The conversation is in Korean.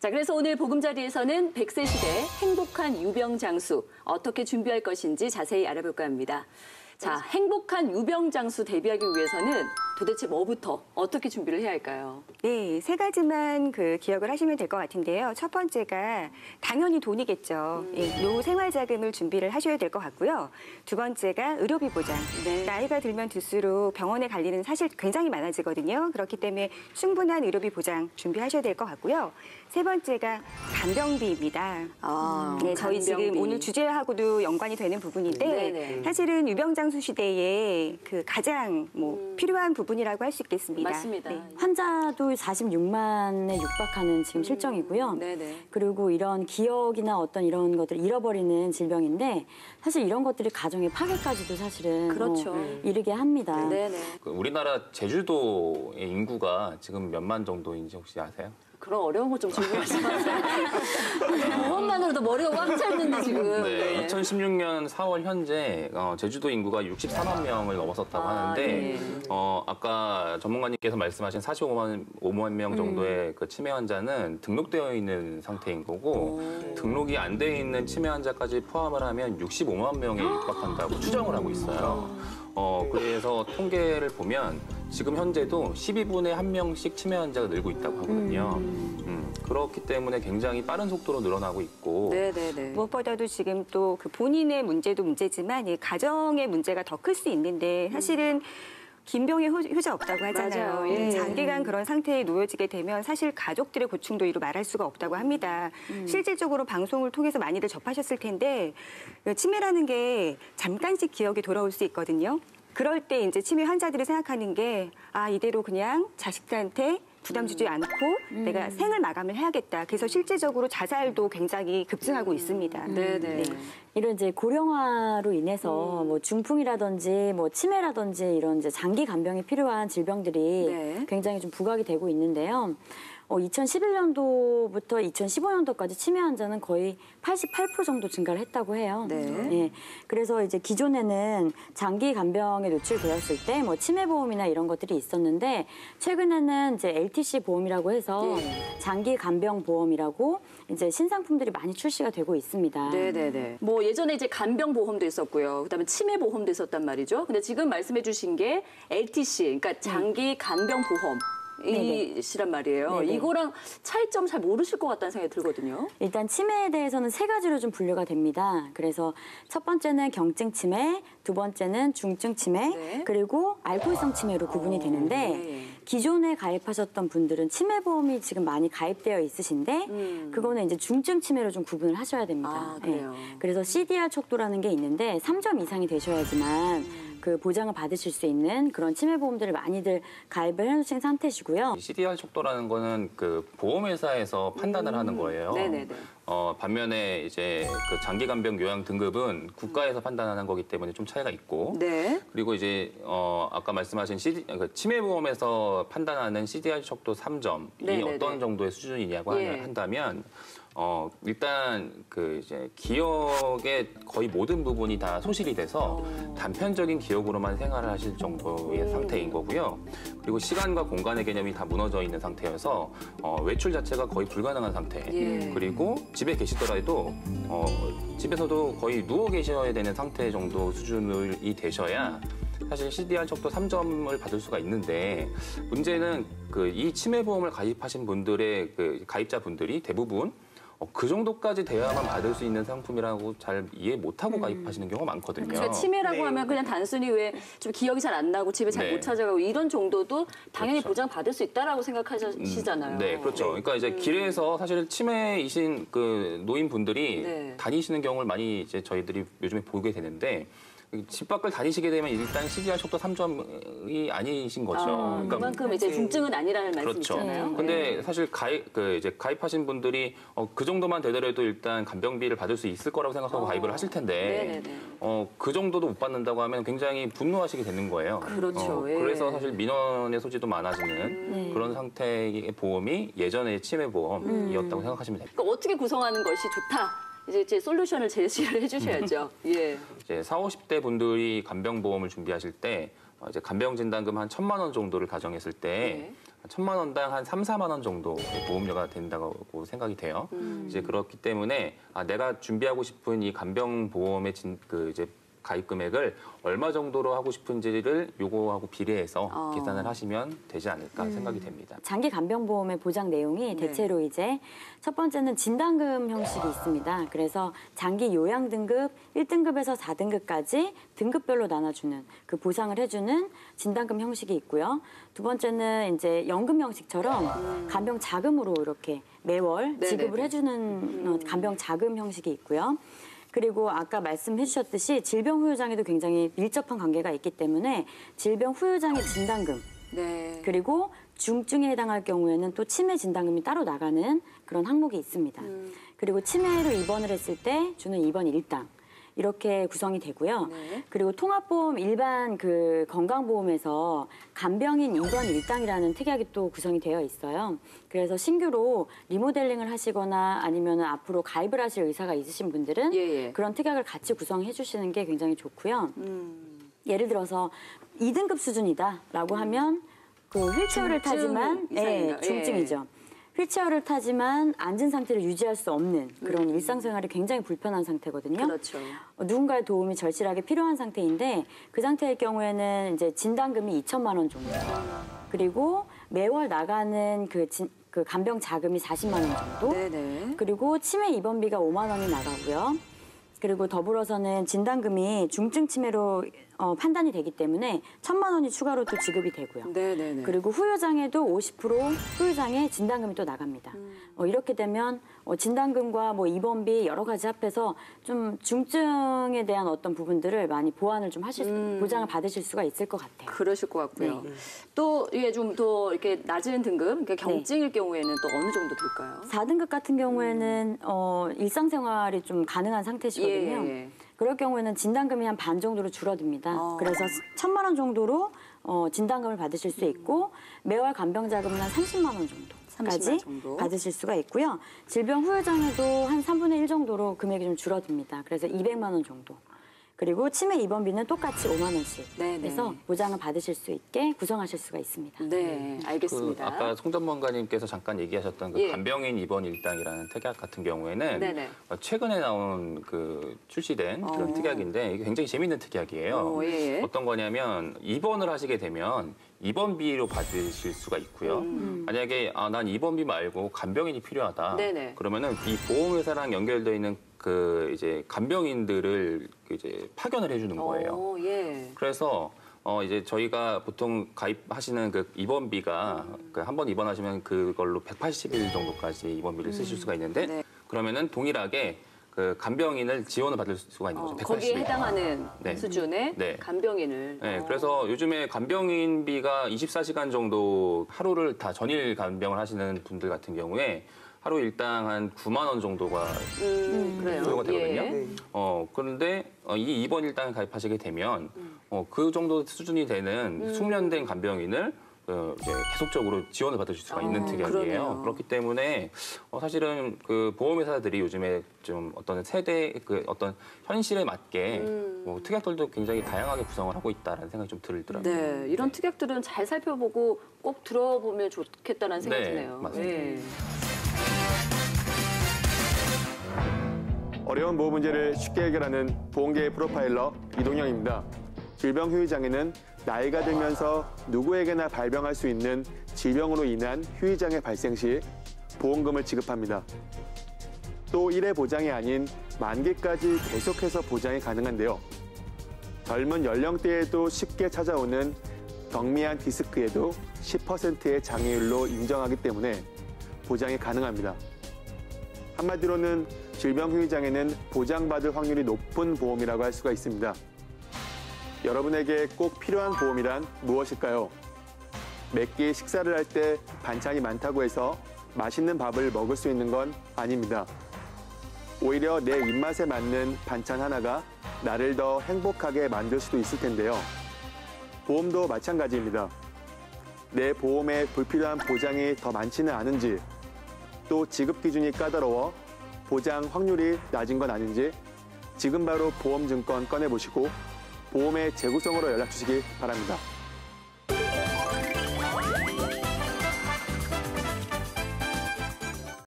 자, 그래서 오늘 보금자리에서는 100세 시대 행복한 유병장수 어떻게 준비할 것인지 자세히 알아볼까 합니다. 자, 행복한 유병장수 대비하기 위해서는 도대체 뭐부터 어떻게 준비를 해야 할까요? 네, 세 가지만 기억을 하시면 될 것 같은데요. 첫 번째가 당연히 돈이겠죠. 예, 노생활자금을 준비를 하셔야 될 것 같고요. 두 번째가 의료비 보장. 네. 나이가 들면 들수록 병원에 갈 일은 사실 굉장히 많아지거든요. 그렇기 때문에 충분한 의료비 보장 준비하셔야 될 것 같고요. 세 번째가 간병비입니다. 네, 저희 간병비. 지금 오늘 주제하고도 연관이 되는 부분인데 네네. 사실은 유병장수 시대에 가장 필요한 부분이라고 할 수 있겠습니다. 맞습니다. 네. 환자도 46만에 육박하는 지금 실정이고요. 네네. 그리고 이런 기억이나 어떤 이런 것들을 잃어버리는 질병인데 사실 이런 것들이 가정의 파괴까지도 사실은 그렇죠. 이르게 합니다. 네네. 우리나라 제주도의 인구가 지금 몇만 정도인지 혹시 아세요? 그런 어려운 거 좀 준비하지 마세요. 그것만으로도 머리가 꽉 차 있는데 지금. 네, 2016년 4월 현재 제주도 인구가 64만 명을 넘어섰다고 하는데 네. 아까 전문가님께서 말씀하신 45만 명 정도의 그 치매 환자는 등록되어 있는 상태인 거고 등록이 안 돼 있는 치매 환자까지 포함을 하면 65만 명에 육박한다고 추정을 하고 있어요. 그래서 통계를 보면 지금 현재도 12분에 1명씩 치매 환자가 늘고 있다고 하거든요. 그렇기 때문에 굉장히 빠른 속도로 늘어나고 있고 네네네. 무엇보다도 지금 또 본인의 문제도 문제지만 이 가정의 문제가 더 클 수 있는데 사실은 긴병의 효자 없다고 하잖아요. 맞아요. 예. 장기간 그런 상태에 놓여지게 되면 사실 가족들의 고충도 이루 말할 수가 없다고 합니다. 실질적으로 방송을 통해서 많이들 접하셨을 텐데 치매라는 게 잠깐씩 기억이 돌아올 수 있거든요. 그럴 때 이제 치매 환자들이 생각하는 게 이대로 그냥 자식들한테 부담 주지 않고 내가 생을 마감을 해야겠다. 그래서 실제적으로 자살도 굉장히 급증하고 있습니다. 네네. 이런 이제 고령화로 인해서 중풍이라든지 치매라든지 이런 이제 장기 간병이 필요한 질병들이 네. 굉장히 좀 부각이 되고 있는데요. 2011년도부터 2015년도까지 치매 환자는 거의 88% 정도 증가를 했다고 해요. 네. 예, 그래서 이제 기존에는 장기 간병에 노출되었을 때 치매 보험이나 이런 것들이 있었는데 최근에는 이제 LTC 보험이라고 해서 장기 간병 보험이라고 이제 신상품들이 많이 출시가 되고 있습니다. 네네네. 예전에 이제 간병 보험도 있었고요. 그다음에 치매 보험도 있었단 말이죠. 근데 지금 말씀해주신 게 LTC, 그러니까 장기 간병 보험. 이시란 말이에요. 네네. 이거랑 차이점 잘 모르실 것 같다는 생각이 들거든요. 일단 치매에 대해서는 세 가지로 좀 분류가 됩니다. 그래서 첫 번째는 경증 치매, 두 번째는 중증 치매, 네. 그리고 알코올성 치매로 구분이 되는데 네. 기존에 가입하셨던 분들은 치매보험이 지금 많이 가입되어 있으신데 그거는 이제 중증 치매로 좀 구분을 하셔야 됩니다. 그래요. 그래서 CDR 척도라는 게 있는데 3점 이상이 되셔야지만 그 보장을 받으실 수 있는 그런 치매보험들을 많이들 가입을 해놓으신 상태시고요. CDR 척도라는 거는 그 보험회사에서 판단을 하는 거예요. 네네네. 반면에 이제 그 장기 간병 요양 등급은 국가에서 판단하는 거기 때문에 좀 차이가 있고 네. 그리고 이제 아까 말씀하신 치매보험에서 판단하는 CDR 척도 3점이 네네네. 어떤 정도의 수준이냐고 예. 한다면 일단 그 이제 기억의 거의 모든 부분이 다 소실이 돼서 단편적인 기억으로만 생활을 하실 정도의 상태인 거고요. 그리고 시간과 공간의 개념이 다 무너져 있는 상태여서 외출 자체가 거의 불가능한 상태. 예. 그리고 집에 계시더라도 집에서도 거의 누워 계셔야 되는 상태 정도 수준이 되셔야 사실 CDR 척도 3점을 받을 수가 있는데 문제는 이 치매보험을 가입하신 분들의 가입자분들이 대부분 그 정도까지 돼야만 받을 수 있는 상품이라고 잘 이해 못하고 가입하시는 경우가 많거든요. 그러니까 치매라고 하면 그냥 단순히 왜 좀 기억이 잘 안 나고 집에 잘 못 찾아가고 이런 정도도 당연히 그렇죠. 보장받을 수 있다라고 생각하시잖아요. 네, 그렇죠. 그러니까 이제 길에서 사실 치매이신 그 노인분들이 네. 다니시는 경우를 많이 이제 저희들이 요즘에 보게 되는데 집 밖을 다니시게 되면 일단 CDR 척도 3점이 아니신 거죠. 그러니까 그만큼 이제 중증은 아니라는 그렇죠. 말씀이잖아요. 근데 사실 가입하신 분들이 그 정도만 되더라도 일단 간병비를 받을 수 있을 거라고 생각하고 가입을 하실 텐데 네네네. 그 정도도 못 받는다고 하면 굉장히 분노하시게 되는 거예요. 그렇죠. 예. 그래서 사실 민원의 소지도 많아지는 그런 상태의 보험이 예전의 치매보험이었다고 생각하시면 됩니다. 그러니까 어떻게 구성하는 것이 좋다. 이제 솔루션을 제시를 해주셔야죠. 예. 이제 40, 50대 분들이 간병보험을 준비하실 때 이제 간병진단금 한 1,000만 원 정도를 가정했을 때 1,000만 원당 한 3, 4만 원 정도의 보험료가 된다고 생각이 돼요. 이제 그렇기 때문에 내가 준비하고 싶은 이 간병보험의 이제 가입 금액을 얼마 정도로 하고 싶은지를 요거하고 비례해서 계산을 하시면 되지 않을까 생각이 됩니다. 장기 간병보험의 보장 내용이 대체로 이제 첫 번째는 진단금 형식이 있습니다. 그래서 장기 요양 등급 1등급에서 4등급까지 등급별로 나눠주는 그 보상을 해주는 진단금 형식이 있고요. 두 번째는 이제 연금 형식처럼 간병 자금으로 이렇게 매월 지급을 해주는 간병 자금 형식이 있고요. 그리고 아까 말씀해 주셨듯이 질병 후유장애도 굉장히 밀접한 관계가 있기 때문에 질병 후유장애 진단금 그리고 중증에 해당할 경우에는 또 치매 진단금이 따로 나가는 그런 항목이 있습니다. 그리고 치매로 입원을 했을 때 주는 입원 일당 이렇게 구성이 되고요. 그리고 통합보험 일반 그 건강보험에서 간병인 입원 일당이라는 특약이 또 구성이 되어 있어요. 그래서 신규로 리모델링을 하시거나 아니면 앞으로 가입을 하실 의사가 있으신 분들은 그런 특약을 같이 구성해 주시는 게 굉장히 좋고요. 예를 들어서 2등급 수준이다라고 하면 그 휠체어를 타지만 중증이죠. 휠체어를 타지만 앉은 상태를 유지할 수 없는 그런 일상생활이 굉장히 불편한 상태거든요. 그렇죠. 누군가의 도움이 절실하게 필요한 상태인데 그 상태일 경우에는 이제 진단금이 2천만 원 정도. 그리고 매월 나가는 그 간병 자금이 40만 원 정도. 그리고 치매 입원비가 5만 원이 나가고요. 그리고 더불어서는 진단금이 중증 치매로 판단이 되기 때문에 1,000만 원이 추가로 또 지급이 되고요. 그리고 후유장애도 50% 후유장애 진단금이 또 나갑니다. 이렇게 되면 진단금과 뭐 입원비 여러 가지 합해서 좀 중증에 대한 어떤 부분들을 많이 보완을 좀 보장을 받으실 수가 있을 것 같아요. 그러실 것 같고요. 또 이게 좀 더 이렇게 낮은 등급, 그러니까 경증일 경우에는 또 어느 정도 들까요? 4등급 같은 경우에는 일상생활이 좀 가능한 상태시거든요. 그럴 경우에는 진단금이 한 반 정도로 줄어듭니다. 그래서 1,000만 원 정도로 진단금을 받으실 수 있고 매월 간병자금은 한 30만 원 정도까지 받으실 수가 있고요. 질병 후유장애도 한 3분의 1 정도로 금액이 좀 줄어듭니다. 그래서 200만 원 정도. 그리고 치매 입원비는 똑같이 5만 원씩 해서 보장을 받으실 수 있게 구성하실 수가 있습니다. 네, 알겠습니다. 아까 송 전문가님께서 잠깐 얘기하셨던 그 간병인 입원 일당이라는 특약 같은 경우에는 최근에 나온 출시된 그런 특약인데 이게 굉장히 재밌는 특약이에요. 어떤 거냐면 입원을 하시게 되면 입원비로 받으실 수가 있고요. 만약에 난 입원비 말고 간병인이 필요하다. 그러면은 이 보험회사랑 연결되어 있는 이제 간병인들을 이제 파견을 해주는 거예요. 그래서 이제 저희가 보통 가입하시는 그 입원비가 한 번 입원하시면 그걸로 180일 정도까지 입원비를 쓰실 수가 있는데 그러면은 동일하게 그 간병인을 지원을 받을 수가 있는 거죠. 180일. 거기에 해당하는 수준의 간병인을. 그래서 요즘에 간병인비가 24시간 정도 하루를 다 전일 간병을 하시는 분들 같은 경우에 하루 일당 한 9만 원 정도가 소요가 되거든요. 그런데 이 입원 일당에 가입하시게 되면 그 정도 수준이 되는 숙련된 간병인을 이제 계속적으로 지원을 받으실 수가 있는 특약이에요. 그렇기 때문에 사실은 그 보험회사들이 요즘에 좀 어떤 세대 어떤 현실에 맞게 특약들도 굉장히 다양하게 구성을 하고 있다라는 생각이 좀 들더라고요. 이런 특약들은 잘 살펴보고 꼭 들어보면 좋겠다는 생각이 드네요. 맞습니다. 어려운 보호 문제를 쉽게 해결하는 보험계의 프로파일러 이동영입니다. 질병 후유장애는 나이가 들면서 누구에게나 발병할 수 있는 질병으로 인한 후유장애 발생 시 보험금을 지급합니다. 또 1회 보장이 아닌 만기까지 계속해서 보장이 가능한데요. 젊은 연령대에도 쉽게 찾아오는 경미한 디스크에도 10%의 장애율로 인정하기 때문에 보장이 가능합니다. 한마디로는 질병 후유장애는 보장받을 확률이 높은 보험이라고 할 수가 있습니다. 여러분에게 꼭 필요한 보험이란 무엇일까요? 매끼 식사를 할 때 반찬이 많다고 해서 맛있는 밥을 먹을 수 있는 건 아닙니다. 오히려 내 입맛에 맞는 반찬 하나가 나를 더 행복하게 만들 수도 있을 텐데요. 보험도 마찬가지입니다. 내 보험에 불필요한 보장이 더 많지는 않은지, 또 지급 기준이 까다로워 보장 확률이 낮은 건 아닌지 지금 바로 보험증권 꺼내보시고 보험의 재구성으로 연락 주시기 바랍니다.